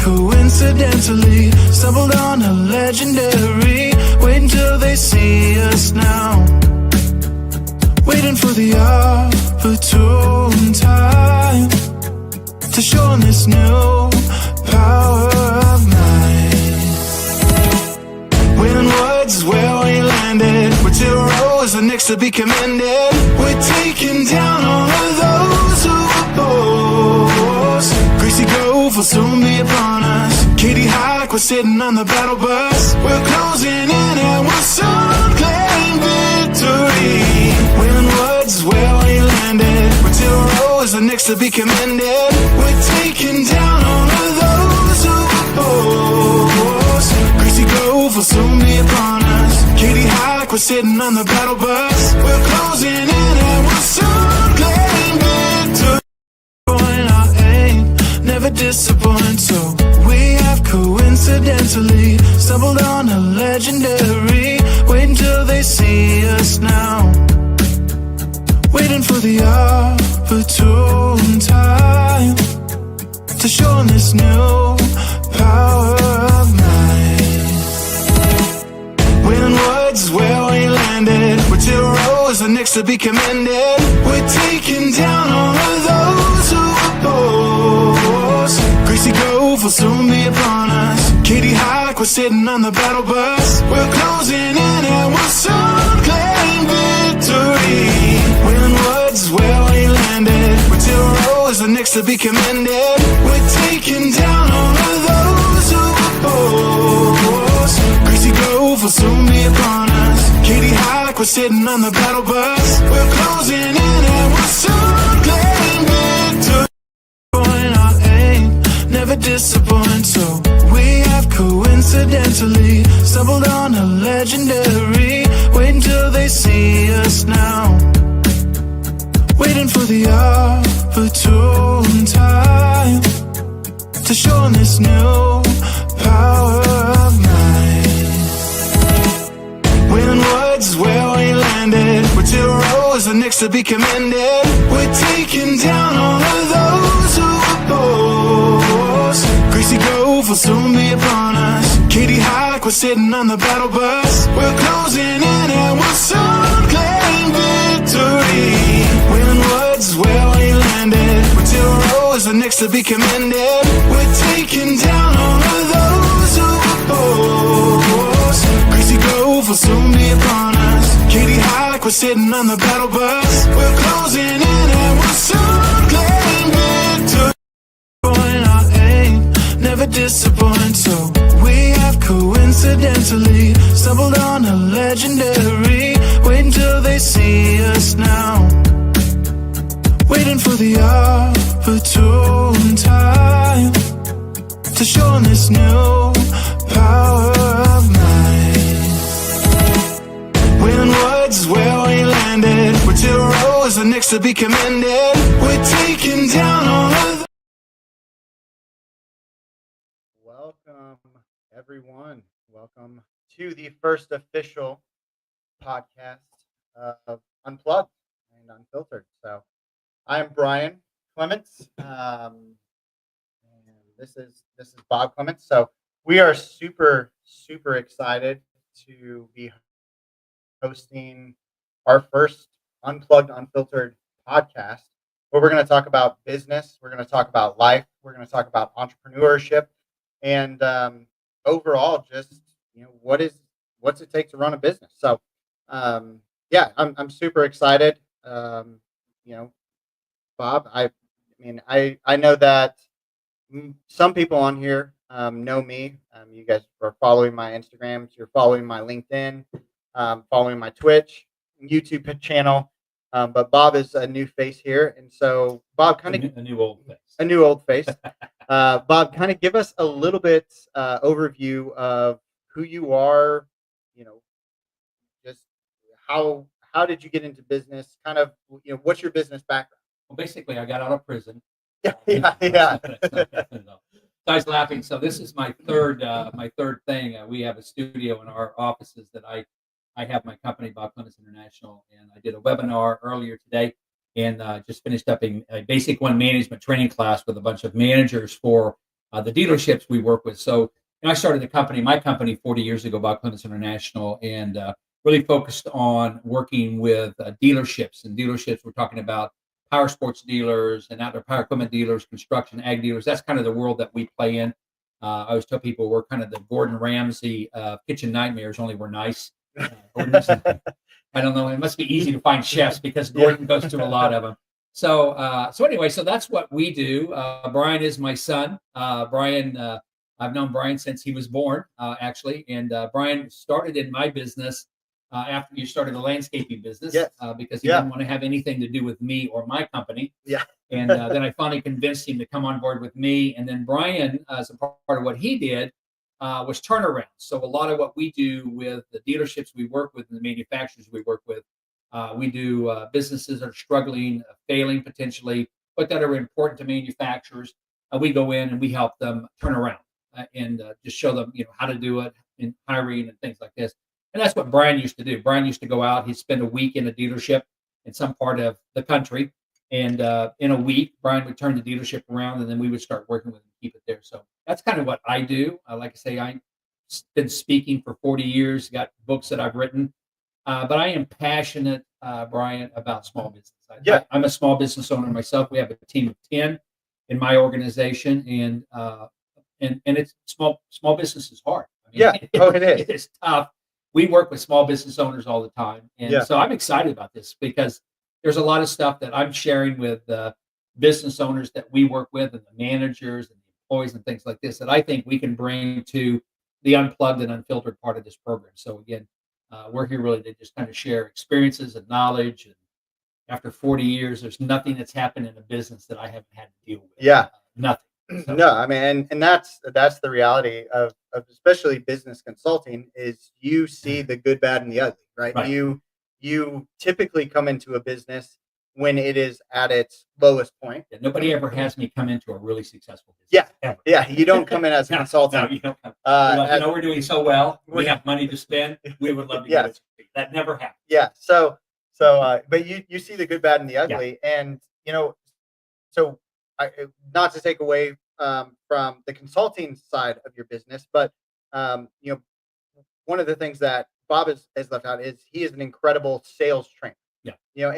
coincidentally stumbled on a legendary. Wait until they see us now, waiting for the opportune time to show 'em this new power of mine. Wailing Woods is where we landed. We're 2 rows and next to be commended. We're taking down all of those who oppose. Gracie Grove will soon be upon us. Katie Hike, we're sitting on the battle bus. We're closing in and we'll soon claim victory. Wailing Woods is where we landed. We're 2 rows and next to be commended. We're taking down all of those who oppose. Gracie Grove will soon be upon us. Katie Hike, we're sitting on the battle bus. We're closing in and we'll soon claim victory. Our aim never disappoint, so we have coincidentally stumbled on a legendary. Wait until they see us now, waiting for the opportune time to show 'em this new power of mine. Wailing Woods is where we landed. We're 2 rows and next to be commended. We're taking down all of those who oppose. Gracie Grove will soon be upon us. Katie Hike, we're sitting on the battle bus. We're closing in and we'll soon claim victory. Wailing Woods is where we landed. We're 2 rows and next to be commended. We're taking down all of those who oppose. Gracie Grove will soon be upon us. Katie Hike, we're sitting on the battle bus. We're closing in and we'll soon claim victory. Our aim never disappoint, so we have coincidentally stumbled on a legendary. Wait until they see us now, waiting for the opportune time to show 'em this new power of mine. Wailing Woods is where we landed. We're 2 rows and next to be commended. We're taking down all of those who oppose. Gracie Grove will soon be upon us. Katie Hike, we're sitting on the battle bus. We're closing in and we'll soon claim victory. Wailing Woods is where we landed. We're 2 rows and next to be commended. We're taking down all of those who oppose. Gracie Grove will soon be upon us. Katie Hike, we're sitting on the battle bus. We're closing in and we'll soon claim victory. Our aim never disappoint, so we have coincidentally stumbled on a legendary. Wait until they see us now, waiting for the opportune time to show 'em this new power of mine. Wailing Woods is where we landed. We're 2 rows and next to be commended. We're taking down all of the... Welcome, everyone. Welcome to the first official podcast of Unplugged and Unfiltered. So I'm Brian Clements, and this is Bob Clements. So we are super excited to be hosting our first Unplugged Unfiltered podcast, where we're going to talk about business, we're going to talk about life, we're going to talk about entrepreneurship, and overall, just what's it take to run a business. So yeah, I'm super excited. Bob, I know that some people on here know me. You guys are following my Instagrams, you're following my LinkedIn, following my Twitch, YouTube channel. But Bob is a new face here, and so Bob, kind of a new old face. A new old face. Bob, kind of give us a little bit overview of who you are. Just how did you get into business? Kind of, what's your business background? Well, basically, I got out of prison. Yeah. So I was laughing. So this is my third thing. We have a studio in our offices that I have my company, Bob Clements International, and I did a webinar earlier today, and just finished up a basic one management training class with a bunch of managers for the dealerships we work with. So I started my company 40 years ago, Bob Clemens International, and really focused on working with dealerships. And dealerships, we're talking about power sports dealers and outdoor power equipment dealers, construction, ag dealers. That's kind of the world that we play in. I always tell people we're kind of the Gordon Ramsay kitchen nightmares, only we're nice. I don't know. It must be easy to find chefs because Gordon goes through a lot of them. So anyway, so that's what we do. Brian is my son. Brian, I've known Brian since he was born, actually. And Brian started in my business after you started the landscaping business, Yes. because he didn't want to have anything to do with me or my company. Yeah. And then I finally convinced him to come on board with me. And then Brian, as a part of what he did, was turnaround. So a lot of what we do with the dealerships we work with and the manufacturers we work with, we do businesses that are struggling, failing potentially, but that are important to manufacturers. We go in and we help them turn around and just show them, how to do it in hiring and things like this. And that's what Brian used to do. Brian used to go out. He'd spend a week in a dealership in some part of the country. And in a week, Brian would turn the dealership around, and then we would start working with him to keep it there. So that's kind of what I do. Like I say, I've been speaking for 40 years, got books that I've written. But I am passionate, Brian, about small business. I'm a small business owner myself. We have a team of 10 in my organization, and it's small business is hard. It is. It is tough. We work with small business owners all the time. And so I'm excited about this because there's a lot of stuff that I'm sharing with business owners that we work with and the managers and the employees and things like this that I think we can bring to the unplugged and unfiltered part of this program. So again, we're here really to just kind of share experiences and knowledge. And after 40 years, there's nothing that's happened in a business that I haven't had to deal with. Yeah. Nothing. So. No, I mean, and that's the reality of especially business consulting is you see the good, bad, and the ugly, right? You typically come into a business when it is at its lowest point. Yeah, nobody ever has me come into a really successful business. Yeah, ever. Yeah. You don't come in as a consultant. No, you don't come. We're doing so well. We have money to spend. We would love to get it. That never happened. Yeah. So, but you see the good, bad, and the ugly, and so not to take away from the consulting side of your business, but one of the things that Bob has left out is he is an incredible sales trainer. Yeah.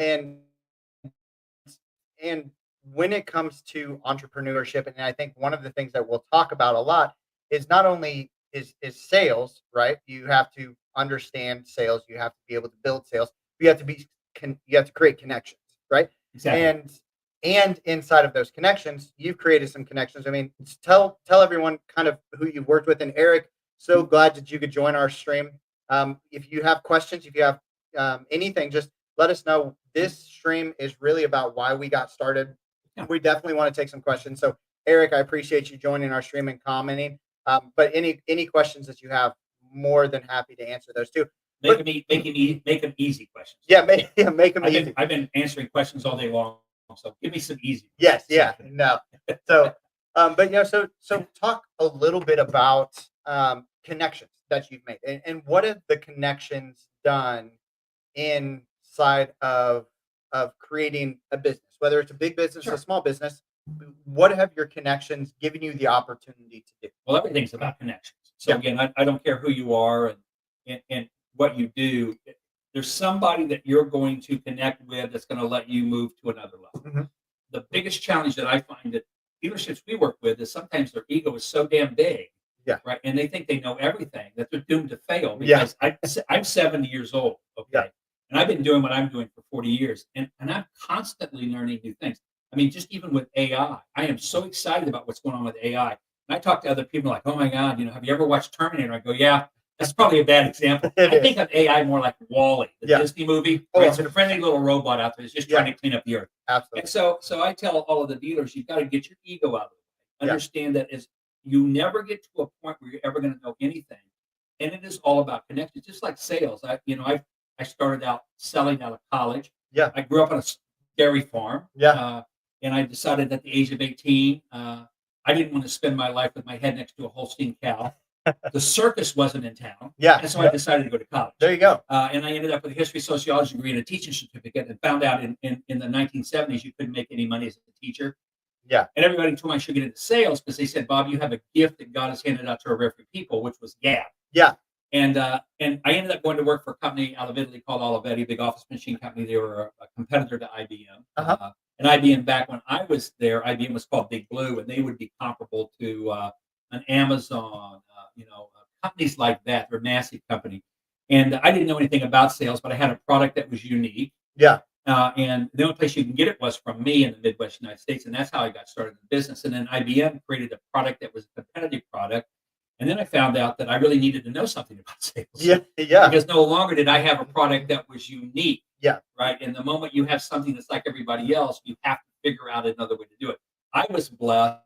And when it comes to entrepreneurship, and I think one of the things that we'll talk about a lot is not only is sales, right? You have to understand sales. You have to be able to build sales. You have to create connections, right? Exactly. And inside of those connections, you've created some connections. I mean, tell everyone kind of who you've worked with. And Eric, so glad that you could join our stream. If you have questions, if you have anything, just let us know. This stream is really about why we got started. Yeah. We definitely want to take some questions. So Eric, I appreciate you joining our stream and commenting. But any questions that you have, more than happy to answer those too. Make them easy questions. Yeah, make them easy. I've been answering questions all day long. So give me some easy. Yes, yeah, no. So, but so talk a little bit about connections that you've made, and what have the connections done inside of creating a business, whether it's a big business or a small business. What have your connections given you the opportunity to do? Well, everything's about connections. So again, I don't care who you are and what you do. There's somebody that you're going to connect with that's going to let you move to another level. Mm-hmm. The biggest challenge that I find that dealerships we work with is sometimes their ego is so damn big, right? And they think they know everything, that they're doomed to fail. Because I'm 70 years old, okay? And I've been doing what I'm doing for 40 years, and I'm constantly learning new things. I mean, just even with AI, I am so excited about what's going on with AI. And I talk to other people like, oh my God, have you ever watched Terminator? I go, yeah. That's probably a bad example. I think of AI more like WALL-E, the Disney movie. Right? It's a friendly little robot out there that's just trying to clean up the earth. Absolutely. And so I tell all of the dealers, you've got to get your ego out of the way. Understand that you never get to a point where you're ever going to know anything. And it is all about connections, just like sales. I started out selling out of college. Yeah. I grew up on a dairy farm. Yeah. And I decided at the age of 18, I didn't want to spend my life with my head next to a Holstein cow. The circus wasn't in town. Yeah. And so I decided to go to college. There you go. And I ended up with a history sociology degree and a teaching certificate, and found out in the 1970s you couldn't make any money as a teacher. Yeah. And everybody told me I should get into sales because they said, Bob, you have a gift that God has handed out to a rare few people, which was gab. Yeah. And I ended up going to work for a company out of Italy called Olivetti, big office machine company. They were a competitor to IBM. Uh-huh. And IBM, back when I was there, IBM was called Big Blue, and they would be comparable to an Amazon, companies like that. They're a massive company. And I didn't know anything about sales, but I had a product that was unique. Yeah. And the only place you can get it was from me in the Midwest United States. And that's how I got started in the business. And then IBM created a product that was a competitive product. And then I found out that I really needed to know something about sales. Yeah. Yeah. Because no longer did I have a product that was unique. Yeah. Right. And the moment you have something that's like everybody else, you have to figure out another way to do it. I was blessed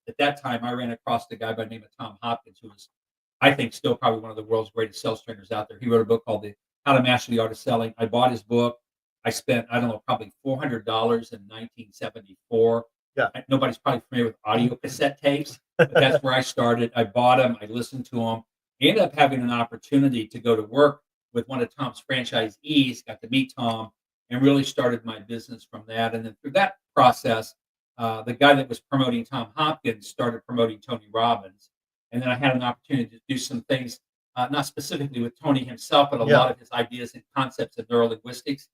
at that time. I ran across a guy by the name of Tom Hopkins, who was, I think, still probably one of the world's greatest sales trainers out there. He wrote a book called How to Master the Art of Selling. I bought his book. I spent, I don't know, probably $400 in 1974. Yeah. Nobody's probably familiar with audio cassette tapes, but that's where I started. I bought them. I listened to them. I ended up having an opportunity to go to work with one of Tom's franchisees, got to meet Tom, and really started my business from that. And then through that process, the guy that was promoting Tom Hopkins started promoting Tony Robbins. And then I had an opportunity to do some things, not specifically with Tony himself, but a lot of his ideas and concepts of neurolinguistics,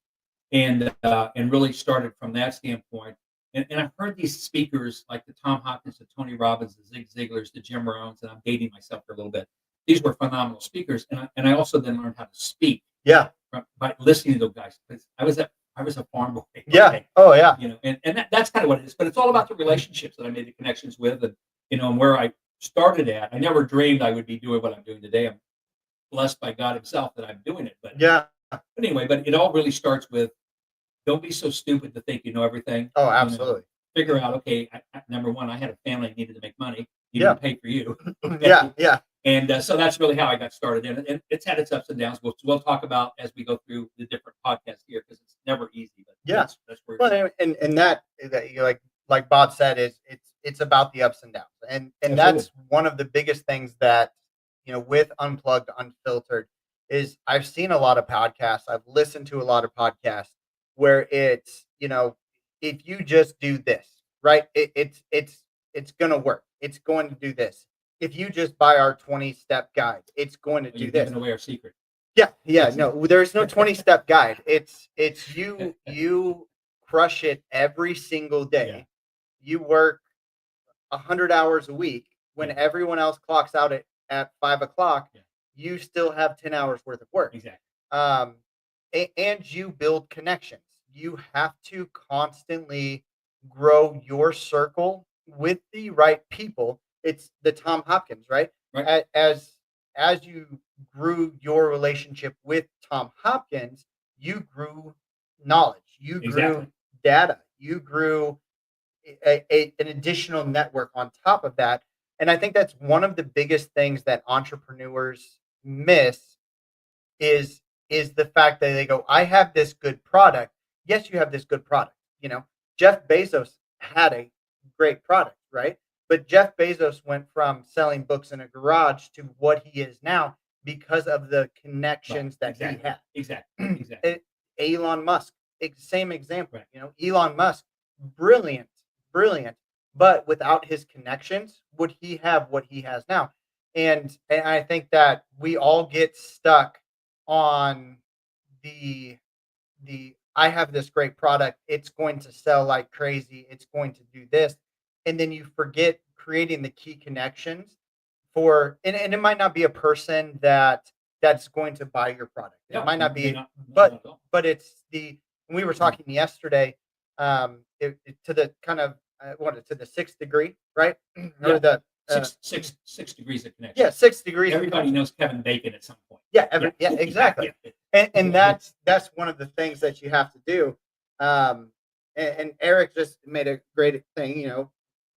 and really started from that standpoint. And I've heard these speakers like the Tom Hopkins, the Tony Robbins, the Zig Ziglars, the Jim Rohns, and I'm dating myself for a little bit. These were phenomenal speakers, and I also then learned how to speak. Yeah. By listening to those guys, because I was a farm boy. Yeah. Okay? Oh yeah. And that's kind of what it is. But it's all about the relationships that I made the connections with, and where I started at. I never dreamed I would be doing what I'm doing today. I'm blessed by God Himself that I'm doing it. But anyway, but it all really starts with, don't be so stupid to think you know everything. Oh, absolutely. Figure out, okay, number one, I had a family that needed to make money, needed to pay for you. Okay? Yeah. And so that's really how I got started. And it's had its ups and downs. We'll talk about as we go through the different podcasts here, because it's never easy. But that's where. Well, and that you like Bob said, is it's about the ups and downs, and that's one of the biggest things that with Unplugged Unfiltered is I've seen a lot of podcasts. I've listened to a lot of podcasts where it's if you just do this right, it's gonna work. It's going to do this. If you just buy our 20-step guide, it's going to do this. Giving away our secret. Yeah. No, there's no 20-step guide. It's you crush it every single day. Yeah. You work 100 hours a week when everyone else clocks out at 5 o'clock. Yeah. You still have 10 hours worth of work. Exactly. And you build connections. You have to constantly grow your circle with the right people. It's the Tom Hopkins, right? As you grew your relationship with Tom Hopkins, you grew knowledge, you grew data, you grew an additional network on top of that. And I think that's one of the biggest things that entrepreneurs miss is the fact that they go, I have this good product. Yes, you have this good product. Jeff Bezos had a great product, right? But Jeff Bezos went from selling books in a garage to what he is now because of the connections that he had. Exactly. Elon Musk, same example. Elon Musk, brilliant, but without his connections, would he have what he has now? And I think that we all get stuck on the I have this great product. It's going to sell like crazy. It's going to do this. And then you forget creating the key connections and it might not be a person that's going to buy your product. It might not be, but it's we were talking yesterday, to the kind of, to the 6th degree, right? Or the 6 degrees of connection. Yeah, 6 degrees. Everybody knows Kevin Bacon at some point. Yeah, exactly. And that's one of the things that you have to do. And Eric just made a great thing,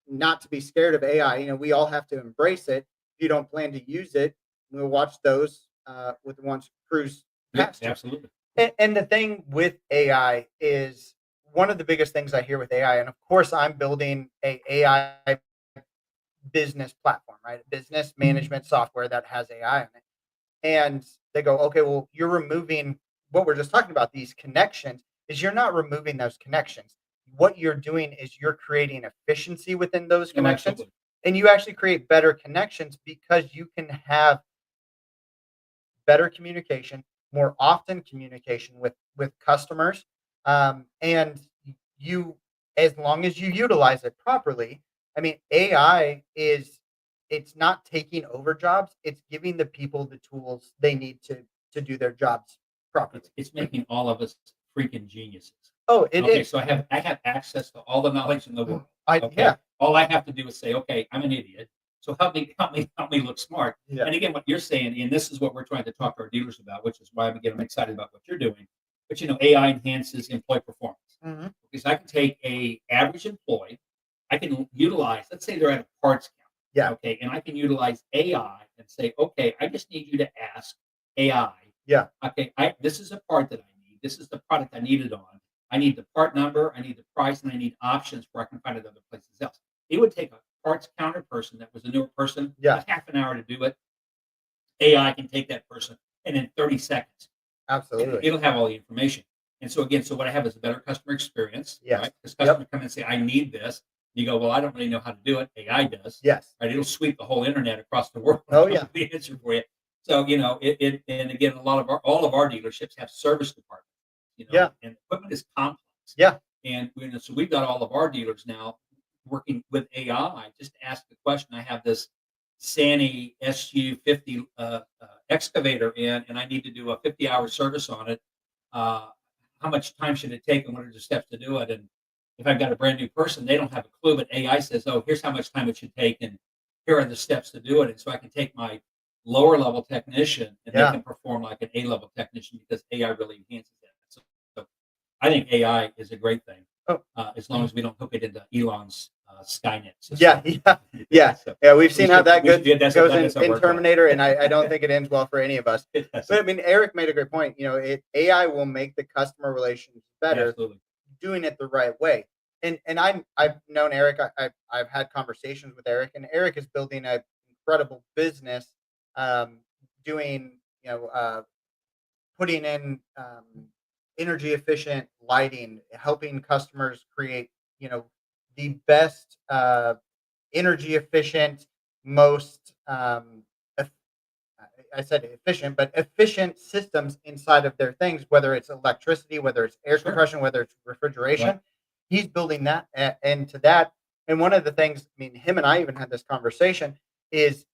not to be scared of AI. We all have to embrace it. If you don't plan to use it, we'll watch those with the ones cruise past. Yeah, absolutely. And the thing with AI is one of the biggest things I hear with AI, and of course I'm building a AI business platform, right? A business management software that has AI in it. And they go, okay, well, you're removing what we're just talking about, these connections, is you're not removing those connections. what you're doing is you're creating efficiency within those No, connections, absolutely. and you actually create better connections because you can have better communication, more often communication with customers, and you, as long as you utilize it properly. I mean, AI is, it's not taking over jobs; it's giving the people the tools they need to do their jobs properly. It's making all of us freaking geniuses. Oh, it Okay, is. so I have access to all the knowledge in the world. I Okay, Yeah, all I have to do is say, okay, I'm an idiot. So help me look smart. yeah, And again, what you're saying, and this is what we're trying to talk to our dealers about, which is why I'm excited about what you're doing. But AI enhances employee performance hmm, because I can take a average employee, I can utilize, let's say they're at a parts count, yeah, okay, and I can utilize AI and say, okay, I just need you to ask AI, yeah, okay, this is a part that I need. This is the product I need it on. I need the part number, I need the price, and I need options where I can find it other places else. It would take a parts counter person that was a newer person yeah. a half an hour to do it. AI can take that person and in 30 seconds, Absolutely. it'll have all the information. And so again, so what I have is a better customer experience, Yes. right? Because Yep. customers come in and say, I need this. You go, well, I don't really know how to do it. AI does. Yes. Right? It'll sweep the whole internet across the world. Oh, And yeah. come up with the answer for you. So, and again, all of our dealerships have service departments, Yeah. and equipment is complex. Yeah. And so we've got all of our dealers now working with AI just to ask the question. I have this Sani SU50 excavator in, and I need to do a 50-hour service on it. Uh, how much time should it take, and what are the steps to do it? And if I've got a brand new person, they don't have a clue, but AI says, "Oh, here's how much time it should take, and here are the steps to do it." And so I can take my lower level technician, and they Yeah. can perform like an A level technician because AI really enhances that. So I think AI is a great thing, Oh. as long as we don't hook it into Elon's Skynet Yeah. system. Yeah. Yeah. So Yeah. We've seen how that we should goes, get that. goes That in, doesn't in work well. Terminator, and I don't think it ends well for any of us. It doesn't. But I mean, Eric made a great point. AI will make the customer relations Yeah, better absolutely. doing it the right way. And I've known Eric. I've had conversations with Eric, and Eric is building an incredible business, um, doing putting in energy efficient lighting, helping customers create the best energy efficient, most I said efficient, but efficient systems inside of their things, whether it's electricity, whether it's air Sure. compression, whether it's refrigeration. Right. He's building that into that. And one of the things, I mean, him and I even had this conversation, is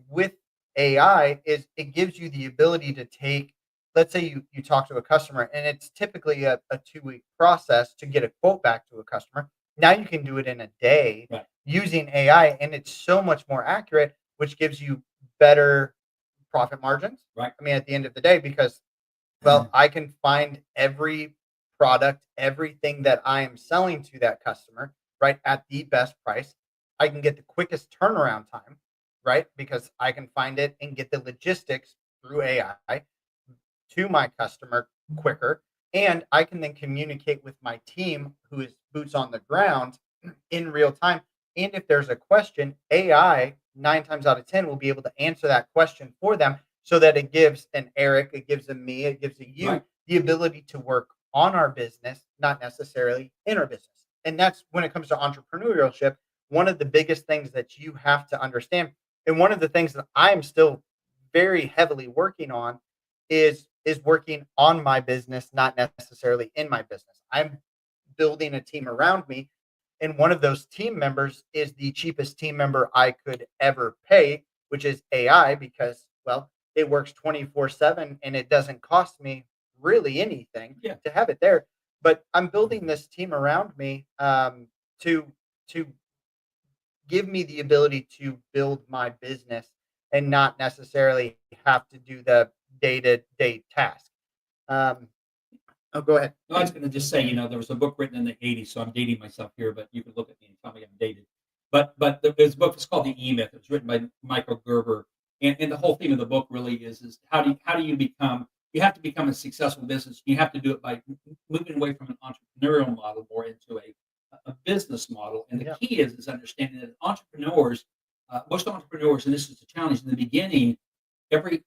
with AI, is it gives you the ability to take, let's say you talk to a customer, and it's typically a 2-week process to get a quote back to a customer. Now you can do it in a day Right. using AI, and it's so much more accurate, which gives you better profit margins. Right. I mean, at the end of the day, because, well, I can find every product, everything that I am selling to that customer, right, at the best price. I can get the quickest turnaround time, right, because I can find it and get the logistics through AI to my customer quicker. And I can then communicate with my team who is boots on the ground in real time. And if there's a question, AI 9 times out of 10 will be able to answer that question for them, so that it gives an Eric, it gives a me, it gives a you Right. the ability to work on our business, not necessarily in our business. And that's when it comes to entrepreneurship, one of the biggest things that you have to understand. And one of the things that I'm still very heavily working on is working on my business, not necessarily in my business. I'm building a team around me, and one of those team members is the cheapest team member I could ever pay, which is AI, because, well, it works 24/7 and it doesn't cost me really anything Yeah. to have it there. But I'm building this team around me, to to give me the ability to build my business and not necessarily have to do the day-to-day task. Um, oh, go ahead. No, I was going to just say, there was a book written in the '80s, so I'm dating myself here, but you can look at me and tell me I'm dated. But this book is called The E-Myth. It was written by Michael Gerber, and the whole theme of the book really is how do you become? You have to become a successful business. You have to do it by moving away from an entrepreneurial model more into a business model. And the Yeah. key is understanding that entrepreneurs, most entrepreneurs, and this is the challenge in the beginning, every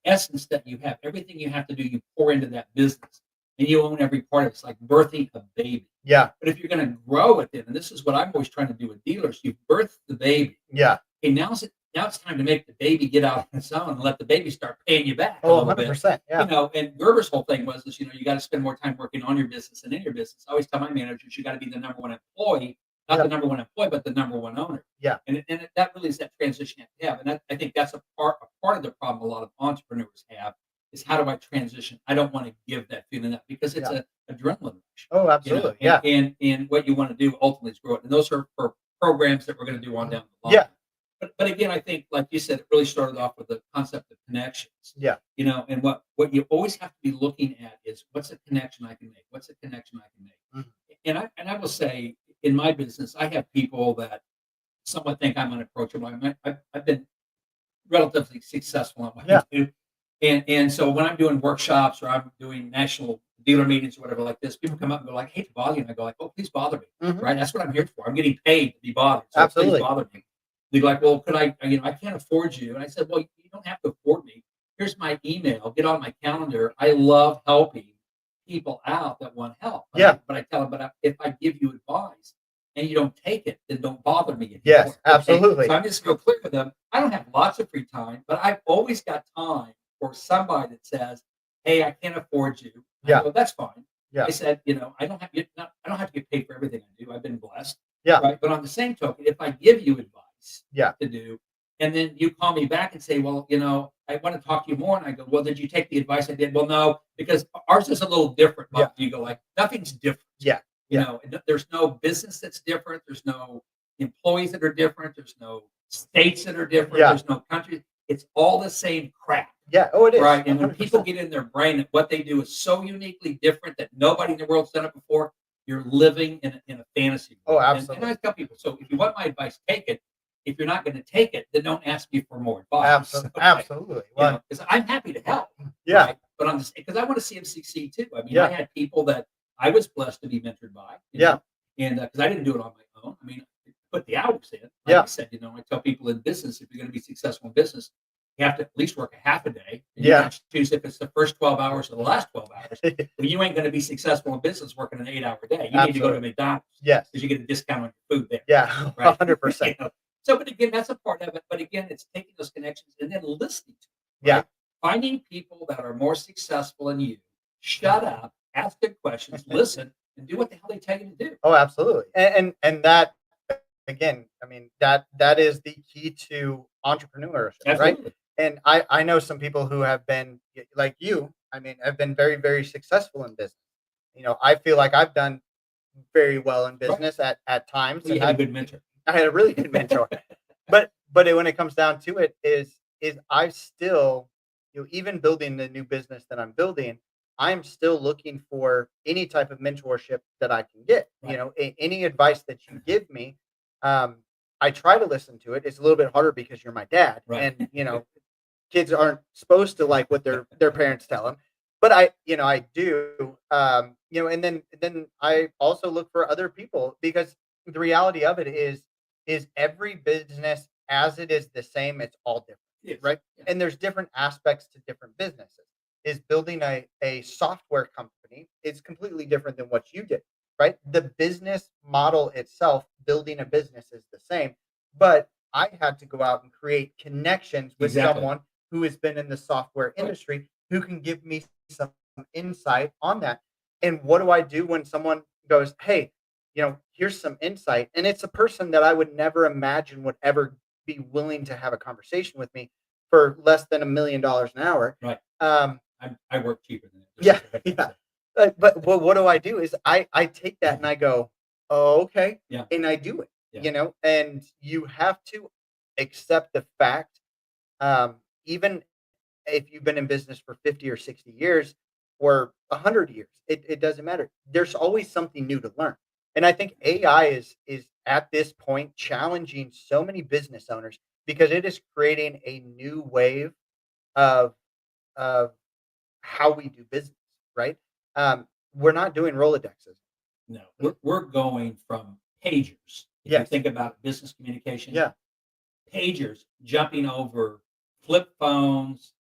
essence that you have, everything you have to do, you pour into that business. and you own every part of it. It's like birthing a baby. Yeah. But if you're going to grow it, then, and this is what I'm always trying to do with dealers, you birth the baby. Yeah. Okay, now it's time to make the baby get out on its own and let the baby start paying you back a Oh, little bit. 100%. Yeah. And Gerber's whole thing was, you got to spend more time working on your business than in your business. I always tell my managers, you got to be the number one employee, not the number one employee, but the number one owner. Yeah. And that really is that transition you have to have. And I think that's a part of the problem a lot of entrepreneurs have is how do I transition? I don't want to give that feeling up because it's a adrenaline rush. Oh, absolutely. Yeah. And what you want to do ultimately is grow it. And those are for programs that we're going to do on down the line. Yeah. But again, I think, like you said, it really started off with the concept of connections. Yeah. And what you always have to be looking at is what's a connection I can make? What's a connection I can make? Mm-hmm. And I will say, in my business, I have people that somewhat think I'm unapproachable. I've been relatively successful in what I do. And so when I'm doing workshops or I'm doing national dealer meetings or whatever like this, people come up and go like, "Hey, to bother you," and I go like, "Oh, please bother me." Mm-hmm. Right? That's what I'm here for. I'm getting paid to be bothered. So Absolutely. Please bother me. They're like, "Well, could I can't afford you." And I said, "Well, you don't have to afford me. Here's my email. Get on my calendar. I love helping people out that want help." But I tell them, but if I give you advice and you don't take it, then don't bother me anymore. Yes, absolutely. Okay? So I'm just real clear with them. I don't have lots of free time, but I've always got time for somebody that says, "Hey, I can't afford you." I go, "That's fine." Yeah. I said, I don't have to get paid for everything I do. I've been blessed. Yeah. Right. But on the same token, if I give you advice to do, and then you call me back and say, "Well, I want to talk to you more," and I go, "Well, did you take the advice I did?" "Well, no, because ours is a little different." Yeah. You go like, nothing's different. Yeah. There's no business that's different. There's no employees that are different. There's no states that are different. Yeah. There's no countries. It's all the same crap. Yeah. Oh, it is. Right. And when 100%. people get in their brain that what they do is so uniquely different that nobody in the world's done it before, you're living in a fantasy world. Oh, absolutely. And I tell people, so if you want my advice, take it. If you're not going to take it, then don't ask me for more advice. Absolutely. Well, Because I'm happy to help. Yeah. Right? But I'm just because I want to see them succeed too. I mean, I had people that I was blessed to be mentored by. And because I didn't do it on my own. I mean, I put the hours in. Like I said, I tell people in business, if you're going to be successful in business, you have to at least work a half a day. And you have to choose if it's the first 12 hours or the last 12 hours. Well, you ain't going to be successful in business working an 8-hour8-hour day. You Absolutely. need to go to McDonald's. Yes. Because you get a discount on your food there. Yeah. Right? 100%. So, but again, that's a part of it. But again, it's taking those connections and then listening to them. Yeah. Right? Finding people that are more successful than you. Shut up, ask good questions, listen, and do what the hell they tell you to do. Oh, absolutely. And that, again, I mean, that is the key to entrepreneurship, Absolutely. right? And I know some people who have been like you, I mean, have been very, very successful in business. I feel like I've done very well in business at times. Well, you had a good mentor. I had a really good mentor. but when it comes down to it is I still, even building the new business that I'm building, I'm still looking for any type of mentorship that I can get. Right. Any advice that you give me, I try to listen to it. It's a little bit harder because you're my dad, Right. and kids aren't supposed to like what their parents tell them. But I do, and then I also look for other people because the reality of it is every business as it is the same, it's all different, Yes. right? Yeah. And there's different aspects to different businesses. Is building a software company is completely different than what you did, right? The business model itself, building a business is the same, but I had to go out and create connections with Exactly. someone who has been in the software industry who can give me some insight on that. And what do I do when someone goes, "Hey, here's some insight," and it's a person that I would never imagine would ever be willing to have a conversation with me for less than $1 million an hour. Right. I work cheaper than Yeah. that. Yeah. But what do I do is I take that and I go, "Oh, okay." Yeah. And I do it, Yeah. and you have to accept the fact, even if you've been in business for 50 or 60 years or 100 years, it doesn't matter. There's always something new to learn. And I think AI is at this point challenging so many business owners because it is creating a new wave of of how we do business, right? We're not doing Rolodexes. No, we're going from pagers. If you Yes. think about business communication, Yeah. pagers jumping over flip phones,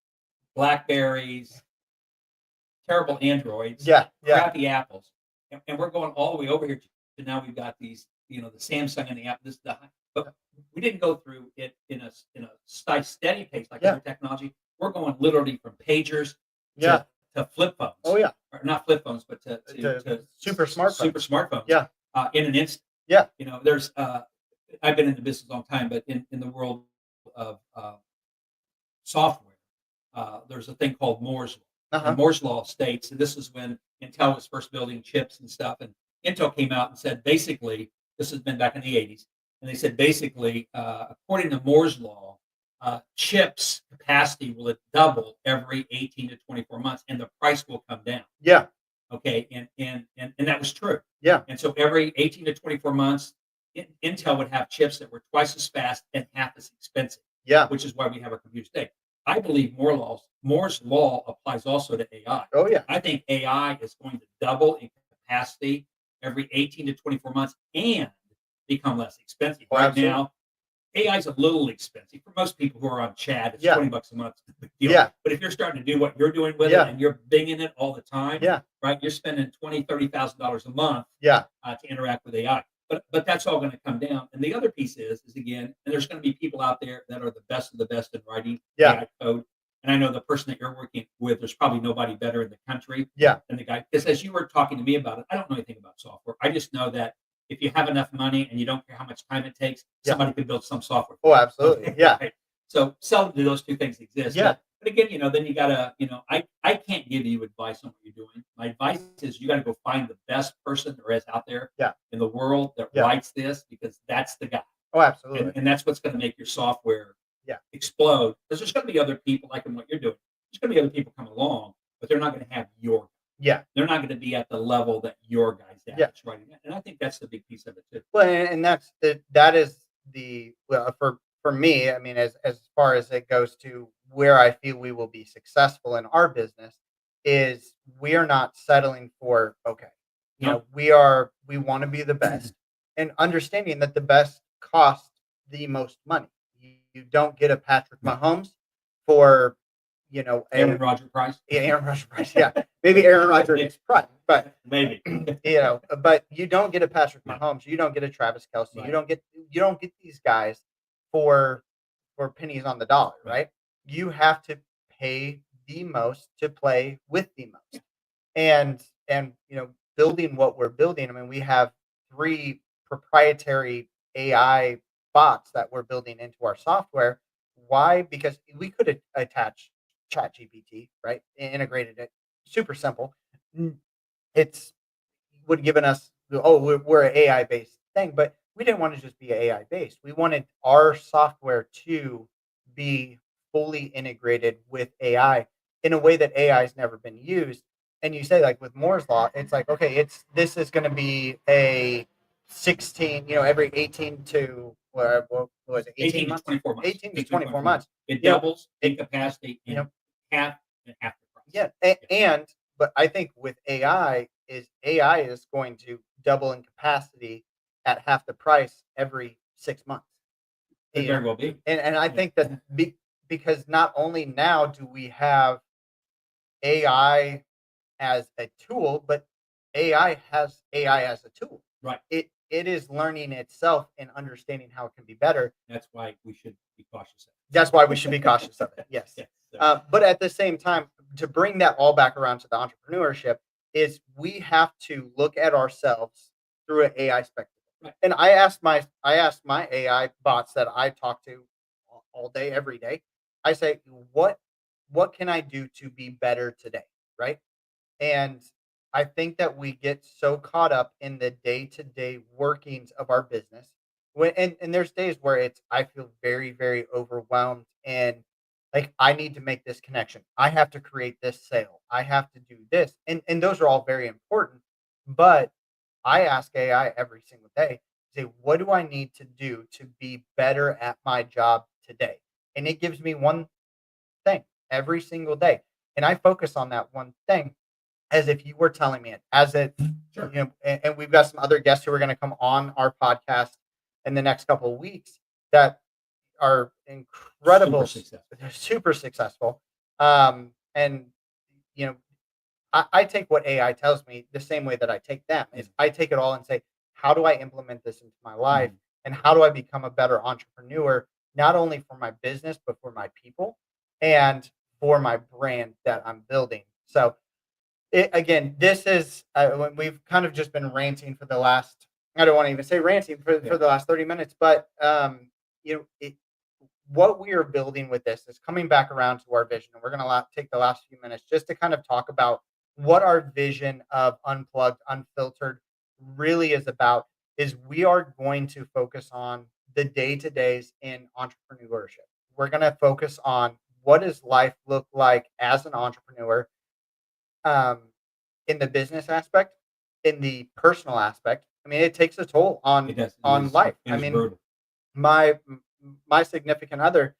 Blackberries, terrible Androids, Yeah. crappy Apples, and we're going all the way over here to now we've got these, the Samsung and the Apple. But we didn't go through it in a steady pace like other technology. We're going literally from pagers to flip phones. Oh yeah. Or not flip phones, but to super smartphones. Super smartphones. Yeah. In an instant. Yeah. There's I've been in the business a long time, but in the world of software, there's a thing called Moore's Law. And Moore's Law states, and this is when Intel was first building chips and stuff, and Intel came out and said basically, this has been back in the 80s, and they said basically, according to Moore's Law, chips capacity will double every 18 to 24 months, and the price will come down. Yeah. Okay, and that was true. Yeah. And so every 18 to 24 months, Intel would have chips that were twice as fast and half as expensive. Yeah. Which is why we have our computers today. I believe Moore's Law applies also to AI. Oh yeah. I think AI is going to double in capacity every 18 to 24 months and become less expensive. Right now, AI is a little expensive for most people who are on chat. It's $20 a month. It's a big deal. Yeah. But if you're starting to do what you're doing with it and you're binging it all the time, right? You're spending $20,000-$30,000 a month to interact with AI. But that's all going to come down. And the other piece is again, and there's going to be people out there that are the best of the best in writing AI code. And I know the person that you're working with, there's probably nobody better in the country than the guy. Because as you were talking to me about it, I don't know anything about software. I just know that if you have enough money and you don't care how much time it takes, somebody could build some software. Oh, absolutely. Yeah. Right? So seldomly those two things exist. Yeah. But again, then you gotta, I can't give you advice on what you're doing. My advice is you gotta go find the best person there is out there in the world that writes this, because that's the guy. Oh, absolutely. And that's what's gonna make your software explode. Because there's gonna be other people like in what you're doing. There's gonna be other people come along, but they're not gonna have your they're not going to be at the level that your guys that's writing it. And I think that's the big piece of it too. Well, and that is for me, I mean, as far as it goes to where I feel we will be successful in our business, is we are not settling for we want to be the best, and understanding that the best costs the most money. You don't get a Patrick Mahomes for Aaron Rodgers price. Yeah, Aaron Rodgers price. Yeah, maybe Aaron Rodgers price, but maybe but you don't get a Patrick Mahomes. You don't get a Travis Kelce. Right. You don't get these guys for pennies on the dollar, right? You have to pay the most to play with the most, and building what we're building. I mean, we have 3 proprietary AI bots that we're building into our software. Why? Because we could attach ChatGPT, right? Integrated it, super simple. It's would have given us, we're an AI based thing, but we didn't want to just be AI based. We wanted our software to be fully integrated with AI in a way that AI has never been used. And you say, like with Moore's Law, it's like, okay, this is going to be a 16, every 18 to what was it? 18 months? 24 months. 18 to 24 months. It doubles in capacity in half and half the price. Yeah. But I think with AI is going to double in capacity at half the price every 6 months. It very well be. And I think that because not only now do we have AI as a tool, but AI has AI as a tool. Right. It is learning itself and understanding how it can be better. That's why we should be cautious of it. That's why we should be cautious of it. Yes. But at the same time, to bring that all back around to the entrepreneurship, is we have to look at ourselves through an AI spectrum. Right. And I asked my AI bots that I talk to all day, every day. I say, what can I do to be better today? Right. And I think that we get so caught up in the day-to-day workings of our business. And there's days where I feel very, very overwhelmed, and like I need to make this connection. I have to create this sale. I have to do this. And those are all very important. But I ask AI every single day, say, what do I need to do to be better at my job today? And it gives me one thing every single day. And I focus on that one thing as if you were telling me it, and we've got some other guests who are going to come on our podcast in the next couple of weeks that are incredible, super successful. And I take what AI tells me the same way that I take them. Is I take it all and say, how do I implement this into my life, and how do I become a better entrepreneur, not only for my business but for my people and for my brand that I'm building. So again, this is we've kind of just been ranting for the last. I don't want to even say ranting for the last 30 minutes, but what we are building with this is coming back around to our vision, and we're going to take the last few minutes just to kind of talk about what our vision of Unplugged, Unfiltered really is about. Is we are going to focus on the day-to-days in entrepreneurship. We're going to focus on what does life look like as an entrepreneur, um, in the business aspect, in the personal aspect. I mean, it takes a toll on life. I mean, brutal. my significant other,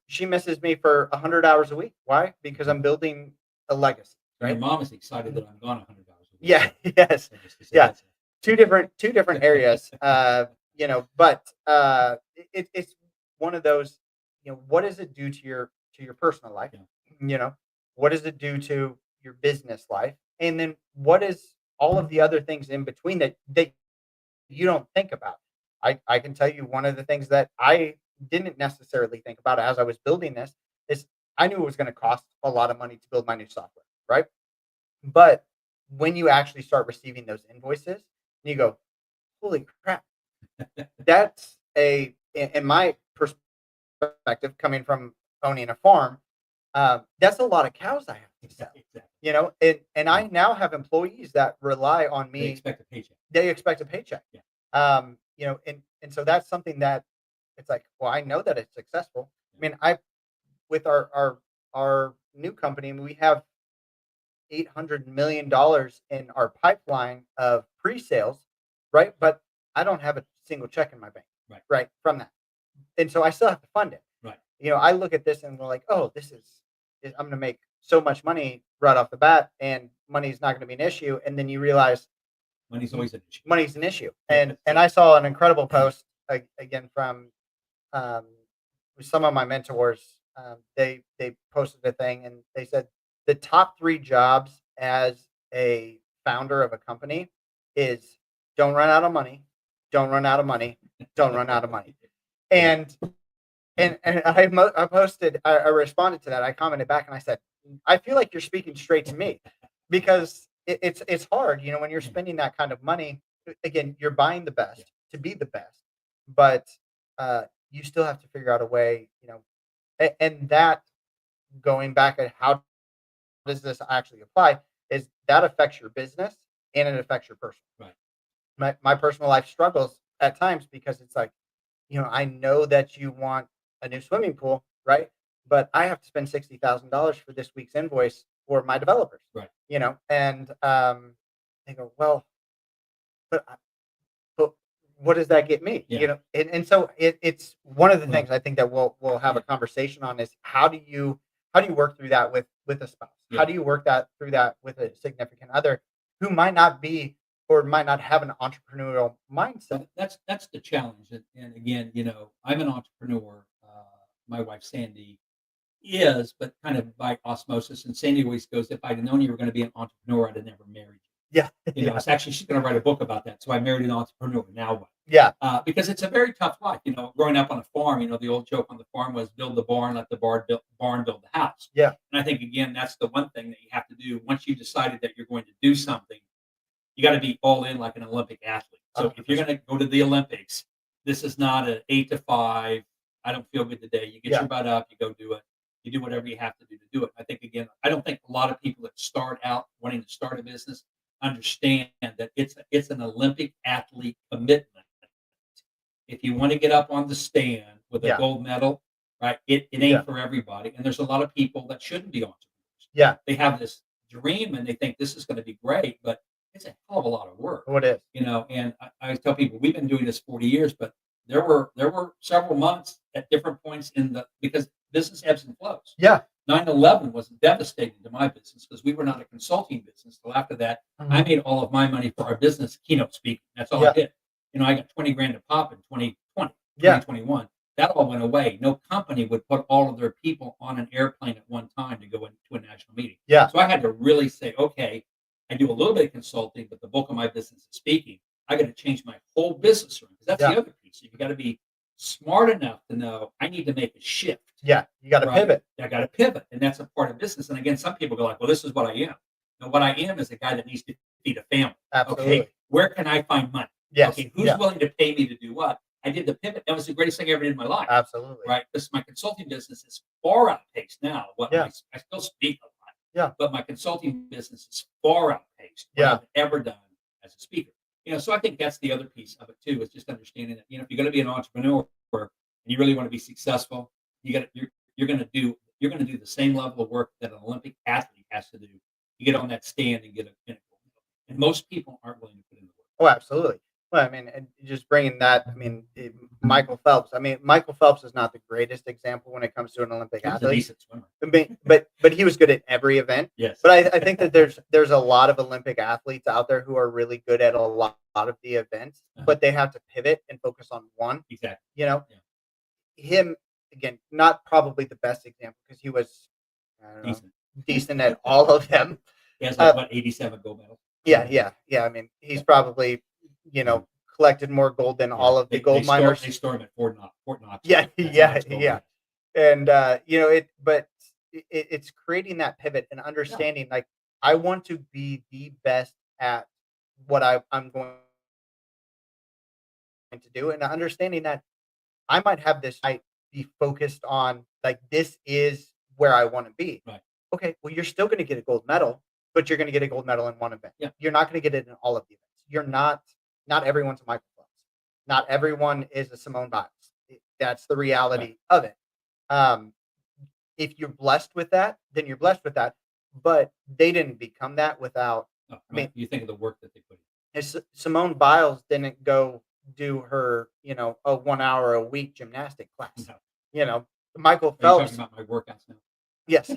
she misses me for 100 hours a week. Why? Because I'm building a legacy. Right? Right? Your mom is excited that I'm gone 100 hours a week. Yeah. Yes. Yeah. Two different areas. But it's one of those. What does it do to your personal life? Yeah. What does it do to your business life? And then what is all of the other things in between that you don't think about? I can tell you one of the things that I didn't necessarily think about as I was building this is I knew it was going to cost a lot of money to build my new software, right? But when you actually start receiving those invoices, you go, holy crap, that's in my perspective, coming from owning a farm, that's a lot of cows I have to sell. Exactly. And I now have employees that rely on me. They expect a paycheck. They expect a paycheck. Yeah. And so that's something that it's like, well, I know that it's successful. I mean, with our new company, we have $800 million in our pipeline of pre-sales, right? But I don't have a single check in my bank, right, from that. And so I still have to fund it. Right. I look at this and we're like, oh, I'm going to make so much money right off the bat, and money's not going to be an issue. And then you realize money's always an issue. Money's an issue. And I saw an incredible post again from some of my mentors. They posted a thing and they said the top 3 jobs as a founder of a company is don't run out of money, don't run out of money, don't run out of money. And I posted, I responded to that. I commented back and I said, I feel like you're speaking straight to me, because it's hard, when you're spending that kind of money. Again, you're buying the best to be the best, but you still have to figure out a way, and that, going back at how does this actually apply, is that affects your business and it affects your personal. Right. My personal life struggles at times because it's like, I know that you want a new swimming pool, right? But I have to spend $60,000 for this week's invoice for my developers. Right. And they go, well, but what does that get me? Yeah. And so it's one of the things I think that we'll have a conversation on is how do you work through that with a spouse? Yeah. How do you work through that with a significant other who might not be or might not have an entrepreneurial mindset? That's the challenge. And again, I'm an entrepreneur. My wife Sandy is, but kind of by osmosis. And Sandy always goes, if I'd known you were going to be an entrepreneur, I'd have never married you. Yeah. It's actually, she's going to write a book about that. So I married an entrepreneur. Now what? Yeah. Because it's a very tough life. Growing up on a farm, the old joke on the farm was build the barn, let the barn build the house. Yeah. And I think, again, that's the one thing that you have to do once you've decided that you're going to do something. You got to be all in like an Olympic athlete. So 100%. If you're going to go to the Olympics, this is not an 8 to 5. I don't feel good today. You get your butt up, you go do it. You do whatever you have to do it. I think, again, I don't think a lot of people that start out wanting to start a business understand that it's an Olympic athlete commitment. If you want to get up on the stand with a gold medal, right, it ain't for everybody. And there's a lot of people that shouldn't be entrepreneurs. Yeah. They have this dream and they think this is going to be great, but it's a hell of a lot of work. Oh, it is. And I tell people we've been doing this 40 years, but there were several months at different points because business ebbs and flows. Yeah. 9/11 was devastating to my business because we were not a consulting business. So after that, I made all of my money for our business keynote speaking. That's all I did. I got $20,000 a pop in 2020, 2021. that all went away. No company would put all of their people on an airplane at one time to go into a national meeting. Yeah. So I had to really say, okay, I do a little bit of consulting, but the bulk of my business is speaking. I got to change my whole business around, because that's Yeah. the other piece. You got to be smart enough to know I need to make a shift. Yeah. You got to Right? pivot. I got to pivot, and that's a part of business. And again, some people go like, "Well, this is what I am." And what I am is a guy that needs to feed a family. Absolutely. Okay, where can I find money? Yes. Okay, who's Yeah. willing to pay me to do what? I did the pivot. That was the greatest thing I ever did in my life. Absolutely. Right? Because my consulting business is far outpaced now. Yeah. I still speak a lot. Yeah. But my consulting business is far outpaced what Yeah. I've ever done as a speaker. So I think that's the other piece of it too, is just understanding that, if you're going to be an entrepreneur and you really want to be successful, you're going to do the same level of work that an Olympic athlete has to do. You get on that stand and get a gold medal. And most people aren't willing to put in the work. Oh, absolutely. Well, I mean, and just bringing that, Michael Phelps. Michael Phelps is not the greatest example when it comes to an Olympic He was a athlete. decent swimmer. But he was good at every event. Yes. But I think that there's a lot of Olympic athletes out there who are really good at a lot of the events, but they have to pivot and focus on one. Exactly. Him, again, not probably the best example, because he was, I don't know, decent at all of them. He has like 87 gold medals. Yeah. He's probably, collected more gold than all of the gold miners. They store him at Fort Knox. Yeah. And it's creating that pivot and understanding, like, I want to be the best at what I'm going to do, and understanding that I might have this, I be focused on, like, this is where I want to be. Right. Okay, well, you're still going to get a gold medal, but you're going to get a gold medal in one event. Yeah. You're not going to get it in all of the events. You're not everyone's a Michael Phelps. Not everyone is a Simone Biles. That's the reality of it. If you're blessed with that, then you're blessed with that. But they didn't become that without. You think of the work that they put in. Simone Biles didn't go do her, a 1 hour a week gymnastic class. No. Michael Are you Phelps. talking about my workouts now? Yes.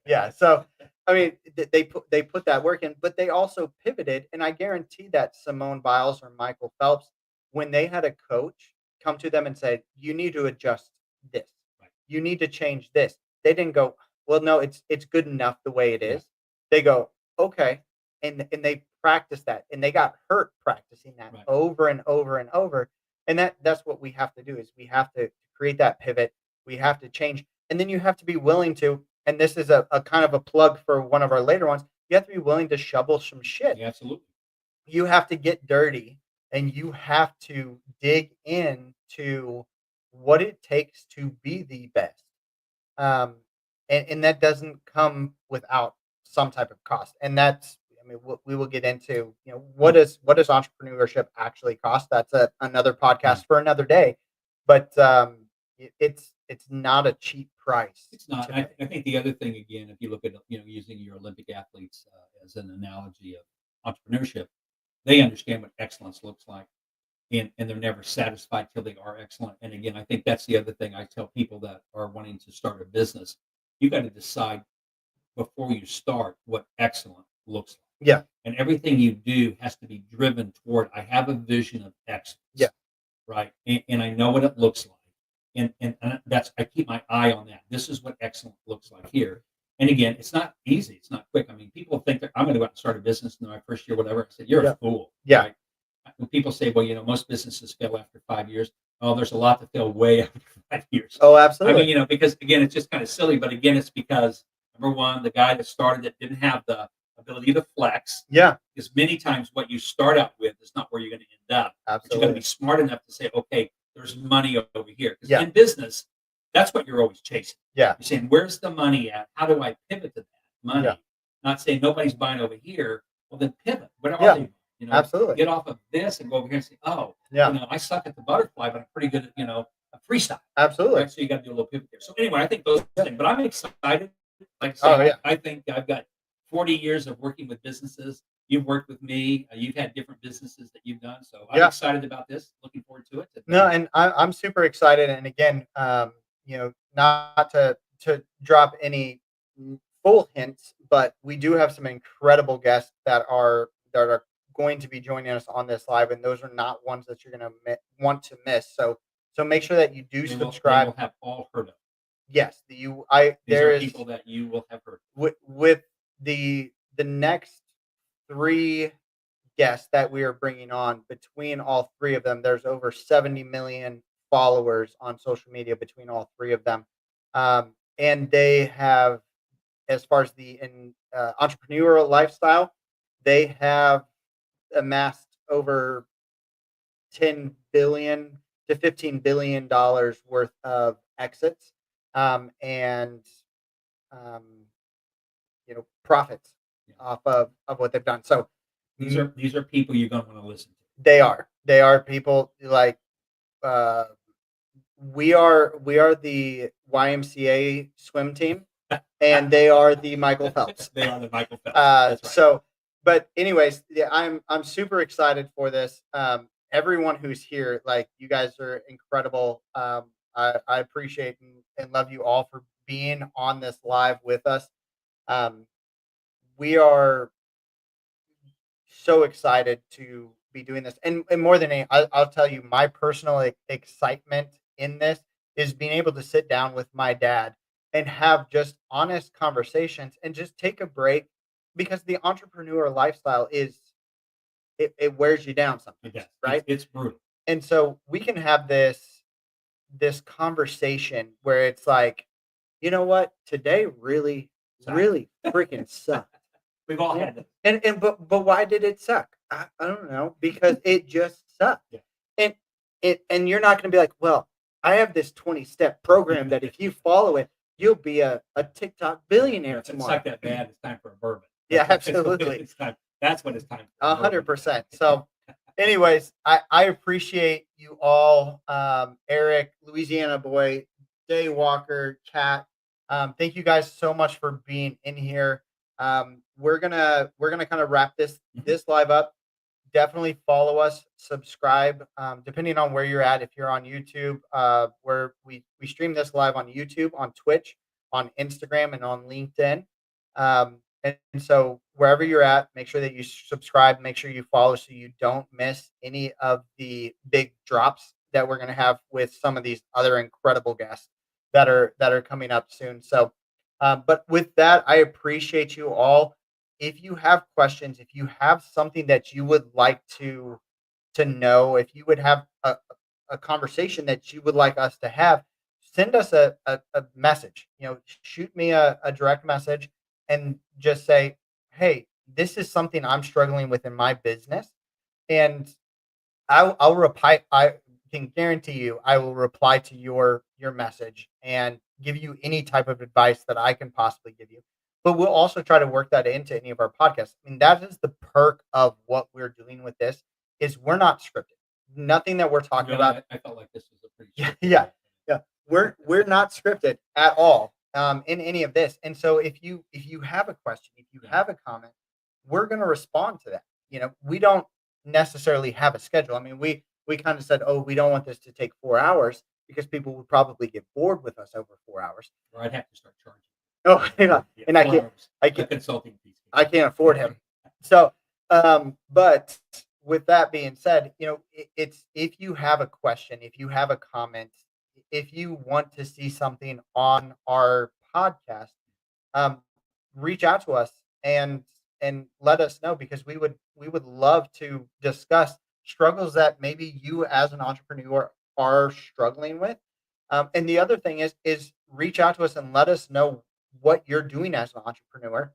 Yeah. So, they put that work in, but they also pivoted. And I guarantee that Simone Biles or Michael Phelps, when they had a coach come to them and say, you need to adjust this, you need to change this, they didn't go, well, no, it's good enough the way it is. They go, okay. And they practice that, and they got hurt practicing that over and over and over. And that's what we have to do, is we have to create that pivot. We have to change. And then you have to be willing to, and this is a kind of a plug for one of our later ones, you have to be willing to shovel some shit. Yeah, absolutely. You have to get dirty, and you have to dig into what it takes to be the best. And that doesn't come without some type of cost. And that's, we will get into, what does entrepreneurship actually cost? That's another podcast for another day. But it's not a cheap price. It's not. I think the other thing, again, if you look at, using your Olympic athletes as an analogy of entrepreneurship, they understand what excellence looks like, and they're never satisfied till they are excellent. And again, I think that's the other thing I tell people that are wanting to start a business. You got to decide before you start what excellent looks like. Yeah. And everything you do has to be driven toward, I have a vision of excellence. Yeah. Right. And I know what it looks like. And that's, I keep my eye on that. This is what excellent looks like here. And again, it's not easy. It's not quick. People think that I'm going to go out and start a business in my first year, whatever. I said, you're a fool. Yeah. Right? When people say, well, most businesses fail after 5 years. Oh, there's a lot to fail way after 5 years. Oh, absolutely. Because again, it's just kind of silly. But again, it's because, number one, the guy that started it didn't have the ability to flex. Yeah. Because many times what you start out with is not where you're going to end up. Absolutely. But you got to be smart enough to say, okay, there's money over here. Because in Yeah. business, that's what you're always chasing. Yeah. You're saying, where's the money at? How do I pivot to that money? Yeah. Not saying nobody's buying over here. Well, then pivot. What are Yeah. they? Absolutely. Get off of this and go over here and say, oh, Yeah. I suck at the butterfly, but I'm pretty good at, a freestyle. Absolutely. Right? So you got to do a little pivot there. So anyway, I think those things. But I'm excited. Like I say, Oh, yeah. I think I've got 40 years of working with businesses. You've worked with me. You've had different businesses that you've done. So I'm excited about this. Looking forward to it. No, and I'm super excited. And again, not to drop any full hints, but we do have some incredible guests that are going to be joining us on this live, and those are not ones that you're going to want to miss. So So make sure that you do They subscribe. will have all heard of. Yes, These there are is people that you will have heard with the next 3 guests that we are bringing on. Between all 3 of them, there's over 70 million followers on social media between all 3 of them, and they have, as far as the entrepreneurial lifestyle, they have amassed over 10 billion to 15 billion dollars worth of exits, and um, profits Yeah. off of what they've done. So These are people you're going to want to listen to. they are people like uh, we are the YMCA swim team, and they are the Michael Phelps. They are the Michael Phelps. That's right. So, but anyways, yeah, I'm super excited for this. Everyone who's here, like, you guys are incredible. I appreciate and love you all for being on this live with us. We are so excited to be doing this, and more than any, I'll tell you, my personal excitement in this is being able to sit down with my dad and have just honest conversations and just take a break, because the entrepreneur lifestyle it wears you down sometimes, Yes, right? it's brutal. And so we can have this conversation where it's like, you know what, today really freaking sucked. We've all Yeah. had that. And but why did it suck? I don't know, because it just sucked. Yeah. And you're not going to be like, well, I have this 20-step program that if you follow it, you'll be a TikTok billionaire If it's tomorrow. like that bad, it's time for a bourbon. Yeah, That's absolutely. That's what it's time for. a bourbon. 100%. So, anyways, I appreciate you all, Eric, Louisiana boy, Day Walker, Cat. Thank you guys so much for being in here. We're gonna kind of wrap this live up. Definitely follow us, subscribe, depending on where you're at. If you're on YouTube, where we stream this live on YouTube, on Twitch, on Instagram, and on LinkedIn. And so wherever you're at, make sure that you subscribe, make sure you follow, so you don't miss any of the big drops that we're going to have with some of these other incredible guests that are coming up soon. So, but with that, I appreciate you all. If you have questions, if you have something that you would like to know, if you would have a conversation that you would like us to have, send us a message. Shoot me a direct message and just say, hey, this is something I'm struggling with in my business, and I'll reply. I can guarantee you I will reply to your message and give you any type of advice that I can possibly give you. But we'll also try to work that into any of our podcasts. I mean, that is the perk of what we're doing with this, is we're not scripted. Nothing that we're talking Really, about. I felt like this was a pretty. Yeah. We're not scripted at all, in any of this. And so if you have a question, if you have a comment, we're going to respond to that. We don't necessarily have a schedule. I mean, we kind of said, oh, we don't want this to take 4 hours, because people would probably get bored with us over 4 hours. Or I'd have to start charging. Oh, and I can't consulting piece. I can't afford him. So, but with that being said, it's, if you have a question, if you have a comment, if you want to see something on our podcast, reach out to us and let us know, because we would love to discuss struggles that maybe you as an entrepreneur are struggling with. And the other thing is reach out to us and let us know what you're doing as an entrepreneur,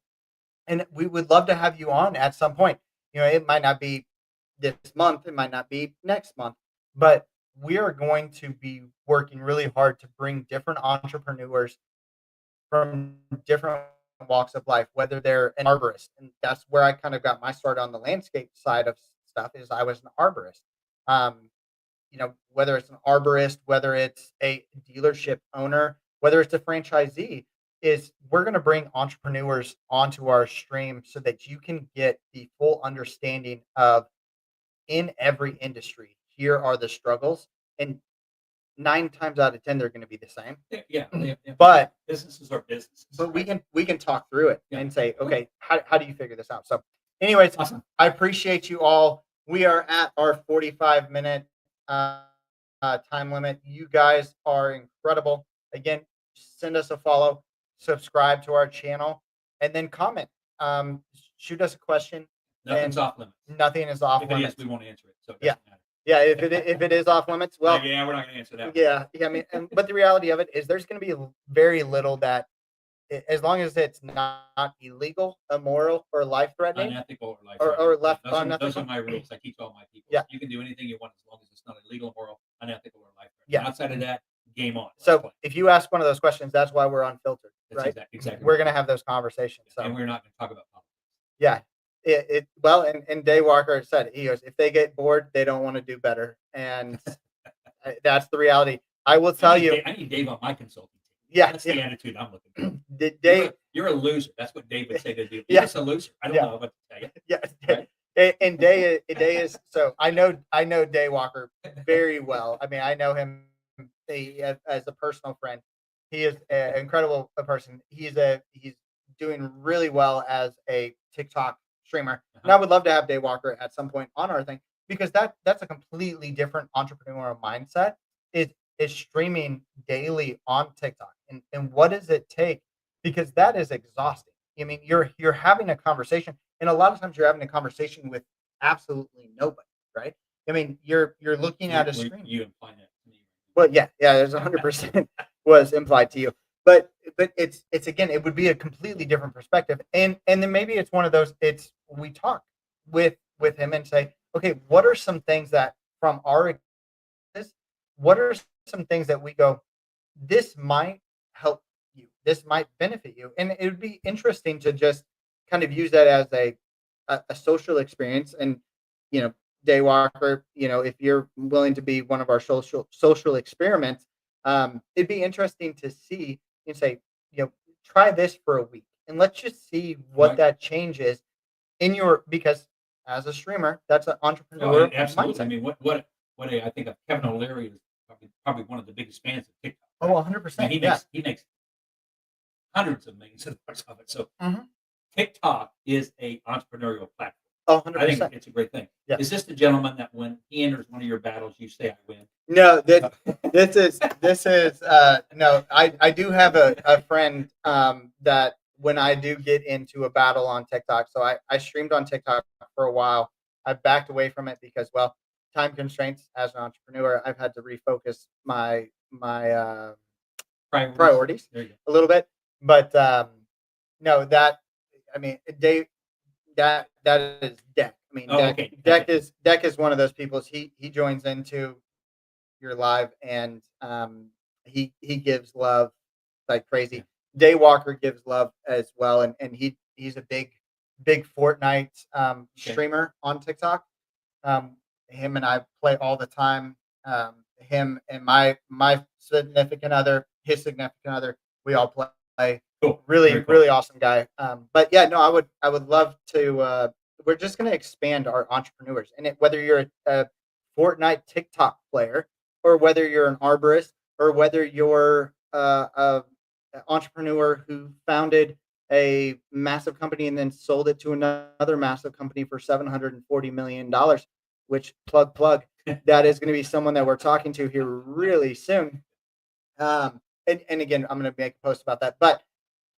and we would love to have you on at some point. It might not be this month, it might not be next month, but we are going to be working really hard to bring different entrepreneurs from different walks of life, whether they're an arborist, and that's where I kind of got my start on the landscape side of stuff, is I was an arborist. Whether it's an arborist, whether it's a dealership owner, whether it's a franchisee, is we're going to bring entrepreneurs onto our stream so that you can get the full understanding of, in every industry, here are the struggles, and 9 times out of 10 they're going to be the same. Yeah. But businesses are businesses. But we can talk through it and say, Yeah. okay, how do you figure this out? So anyways, Awesome. I appreciate you all. We are at our 45-minute time limit. You guys are incredible. Again, send us a follow, subscribe to our channel, and then comment. Shoot us a question. Nothing's and off limits. Nothing is off If limits. it is, we won't answer it. So it Yeah. doesn't matter. Yeah, if it is off limits, well, yeah, we're not going to answer that. yeah. I mean, but the reality of it is, there's going to be very little that, as long as it's not illegal, immoral, or life threatening, Unethical or life or left those are unethical. my rules. I teach all my people. Yeah. You can do anything you want as long as it's not illegal, immoral, unethical, or life threatening. Yeah. Outside of that, game on. Let's So play. if you ask one of those questions, that's why we're unfiltered, That's right? exactly We're right. going to have those conversations. So And we're not going to talk about politics. yeah, well, and Dave Walker said it. He goes, if they get bored, they don't want to do better, and that's the reality. I will tell you. I need Dave on my consulting team. Yeah, That's the attitude I'm looking for. Dave, you're a loser. That's what Dave would say to you. Yeah. You're just a loser. I don't know what to tell you. Yeah, Right? and Day is so I know Day Walker very well. I mean, I know him as a personal friend. He is an incredible person. He's doing really well as a TikTok streamer, and I would love to have Day Walker at some point on our thing, because that's a completely different entrepreneurial mindset. Is streaming daily on TikTok, and what does it take? Because that is exhausting. I mean, you're having a conversation, and a lot of times you're having a conversation with absolutely nobody, right? I mean, you're looking at a screen. You imply that to me. Well, yeah, there's 100% was implied to you, but it's again, it would be a completely different perspective, and then maybe it's one of those. We talk with him and say, okay, what are some things that from our what are some things that we go, this might help you, this might benefit you, and it would be interesting to just kind of use that as a social experience. And Day Walker, if you're willing to be one of our social experiments, it'd be interesting to see and say, try this for a week, and let's just see what that change is in your, because as a streamer, that's an entrepreneur absolutely. mindset. I mean, what I think of Kevin O'Leary is probably one of the biggest fans of TikTok. Oh, 100%. He makes hundreds of millions of dollars of it. So TikTok is a entrepreneurial platform. Oh, 100%. I think it's a great thing. Yeah. Is this the gentleman that when he enters one of your battles, you say I win? No, this is no. I do have a friend that when I do get into a battle on TikTok, so I streamed on TikTok for a while. I backed away from it because, well, time constraints. As an entrepreneur, I've had to refocus my priorities There you go. a little bit. But no, that, I mean, Dave, that is Deck. I mean, Deck is one of those people. He joins into your live, and he gives love like crazy. Day Walker gives love as well, and he's a big Fortnite streamer on TikTok. Him and I play all the time. Him and my significant other, his significant other, we all play. Cool. Really awesome guy. But yeah, no, I would love to. We're just going to expand our entrepreneurs, and whether you're a Fortnite TikTok player, or whether you're an arborist, or whether you're a entrepreneur who founded a massive company and then sold it to another massive company for $740 million, which plug, that is going to be someone that we're talking to here really soon. And again, I'm going to make a post about that. But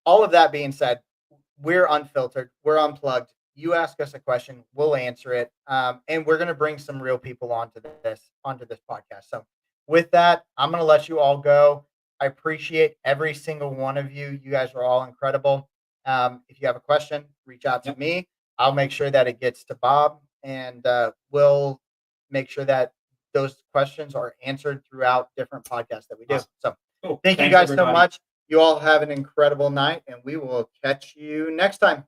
all of that being said, we're unfiltered, we're unplugged. You ask us a question, we'll answer it. And we're going to bring some real people onto this podcast. So with that, I'm going to let you all go. I appreciate every single one of you. You guys are all incredible. If you have a question, reach out to me. I'll make sure that it gets to Bob, and we'll make sure that those questions are answered throughout different podcasts that we do. Awesome. So Cool. thank you guys so much. You all have an incredible night, and we will catch you next time.